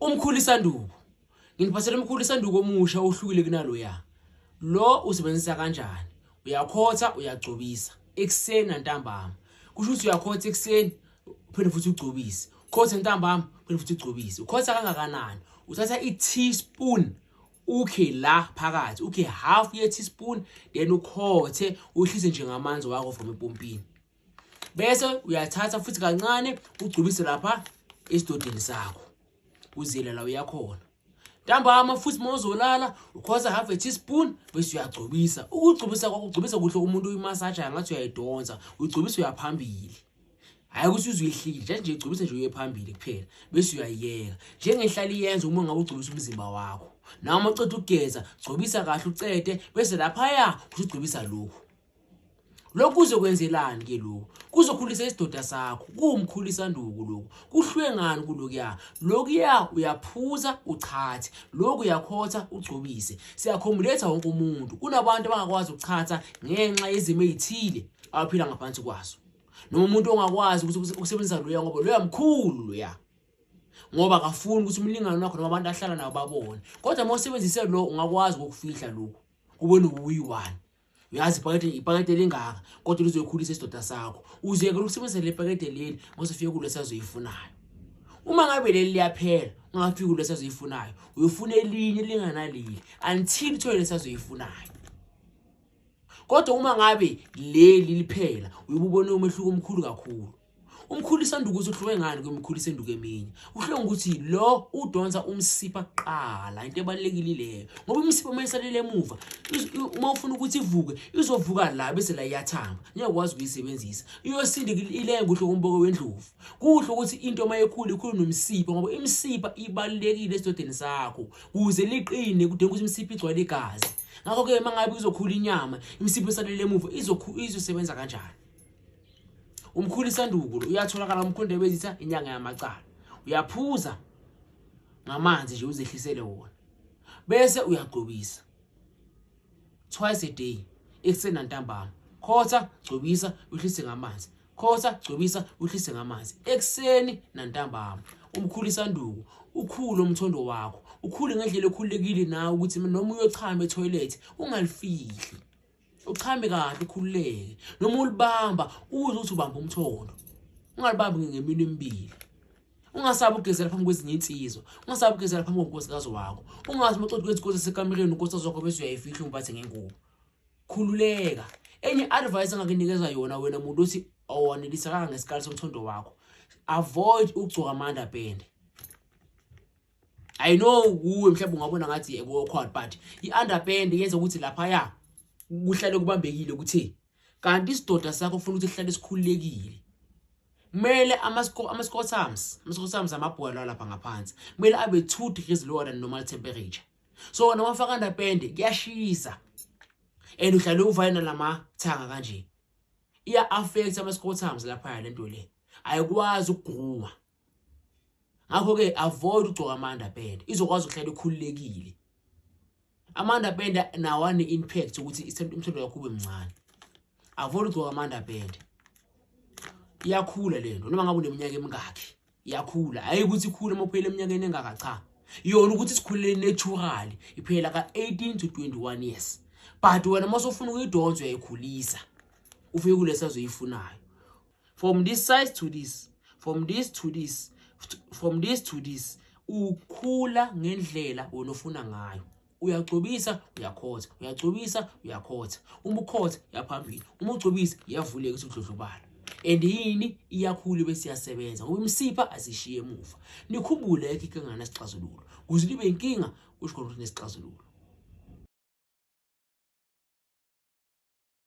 Umkhulisanduku. Nginiphathele umkhulisanduku omusha ohlukile kunaloya. Lo usebenzisa kanjani? Uyakhotha, uyagcobisa ekseni nantambama. Kusho ukuthi uyakhotha ekseni uphinde futhi ugcobise. Khotha ntambama uphinde futhi ugcobise. Ukhotha kangakanani? Uthatha i-teaspoon ukhe la phakathi, ukhe half ye teaspoon then ukhothe uhlise nje ngamanzi wakho from epompini. Bese uyathatha futhi kancane ugcobise lapha esidodeni sakho. Uzile la uyakhona. Ntambama futhi mawuzolala ukhotha half a teaspoon bese uyagcobisa. Ukugcobisa kwakho ugcobisa kuhle umuntu uyimassage ngathi uyayidonsa, ugcobisa uyaphambili. Hayi ukuthi uzuyihlile nje ugcobisa nje uyephambili kuphela bese uyayiyeka. Njengehlala iyenza uma ngabe ugcobisa umzimba wakho. Nawe maqeda ukugeza, gcobisa kahle ucede bese lapha ya uzugcobisa lokho. Lokhu kuzokwenzelani ke lokho? Kuzokhulisa isidoda sakho. Kuwumkhulisanduku lokho. Kuhlwe ngani kulokuya? Lokuya uyaphuza uchathe. Lokhu uyakhotha ugcobise. Siyakhomuletha wonke umuntu. Kunabantu abangakwazi uchatha ngenxa yezimo ezithile abaphila ngaphansi kwaso. Noma umuntu ongakwazi ukuthi ukusebenzisa loya ngoba loya mkhulu loya. Ngoba akafuni ukuthi umlingane wakho noma abantu ahlala nabo babone. Kodwa mawusebenzise lo ungakwazi ukufihla lokho. Kubone uyi1. Uyazi ipakete lengaka kodwa lizoyikhulisa isidoda sakho. Uzeke ukusebenzisa le pakete leli ngosifike kulo sazoyifunayo. Uma ngabe leli liyaphela, ungafiki kulo sazoyifunayo, uyofuna elinye linganaleli until uthole lesazoyifunayo. Kodwa uma ngabe leli liphela, uyubone umehluko omkhulu kakhulu. Umkhulisanduku usuhlwe ngani kwemikhulisanduku eminye? Uhlwe ukuthi lo udonsa umsipha qala, into ebalekile leyo. Ngoba umsipha mayisalele emuva, uma ufuna ukuthi ivuke, izovuka la bese la iyathamba. Ngiyakwazi ukuyisebenzisa. Iyosindi ilenga kuhle komboko wendlovu. Kuhle ukuthi into mayekhulu ikhulu nomsipha ngoba imsipha ibalekile esidodeni sakho. Kuze liqine kudinga ukuthi imsipha igcwale igazi. Ngakho ke mangabe izokhula inyama, imsipha isalele emuva izosebenza kanjani? Umkhulisanduku uyatholakala umkhonde bezitha inyanga yamacala. Uyaphuza ngamanzi nje uzehlisele wona. Bese uyagcobisa. Twice a day, ekseni nantambama. Khotha, gcobisa, uhlise ngamanzi. Khotha, gcobisa, uhlise ngamanzi. Ekseni nantambama. Umkhulisanduku ukhulu umthondo wakho. Ukhule ngendlela ekhulekile nawe ukuthi noma uyochama etoilet ungalifihli. Uchame kahle ukhululeke. Noma ulibamba uze uthi ubamba umthondo. Ungalibambi ngemini emibili. Ungasabi ukugezela phambi kwezinye insizwa. Ungasabi ukugezela phambi konkosikazi wakho. Ungazi maqoqo kwezikhosi sekameleni unkosikazi wakho bese uyayifihla umphathe ngengubo. Khululeka. Enye advice engakunikeza yona wena umuntu othi awanelisakanga ngesikali somthondo wakho. Avoid ukugcoka ama-underband. I know kuwe mhlawumbe ungabona ngathi awkward but i-underband yenza ukuthi lapha ya kuhlale kubambekile ukuthi kanti isidoda sakho ufuna ukuthi sihlale sikhululekile. Kumele ama-scrotums amabhola lapha ngaphansi kumele abe 2 degrees lower than normal temperature. So noma ufaka underband kuyashisa and uhlale uvayena lamathanga kanje. Iya affect ama-scrotums lapha lento le. Ayikwazi ukugquma. Ngakho ke avoid ukugcoka ama-underband. Izokwazi ukuhlala ikhululekile. Ama-underband nawo impact ukuthi umthondo wakho ube mncane. Avoid ukugcoka ama-underband. Iyakhula lento noma ngabe uneminyaka emingaki. Iyakhula. Hayi ukuthi ikhule mophela eminyakeni engaka cha. Yona ukuthi sikhulele natural iphela ka 18 to 21 years. But wena masofuna ukuyidonsa uyayikhulisa. Ufike kulesa azoyifunayo. From this size to this, from this to this, from this to this, ukhula ngendlela wena ofuna ngayo. Uyagcobisa uyakhotha, uyagcobisa uyakhotha. Uma ukhotha yaphambili, uma ugcobisa iyavuleka usudlodlobala. And yini iyakhulu bese iyasebenza ngoba imsipha asishiye emuva. Nikhumbule ikike ngana sixazululo. Kuze libe inkinga usho ukuthi nesixazululo.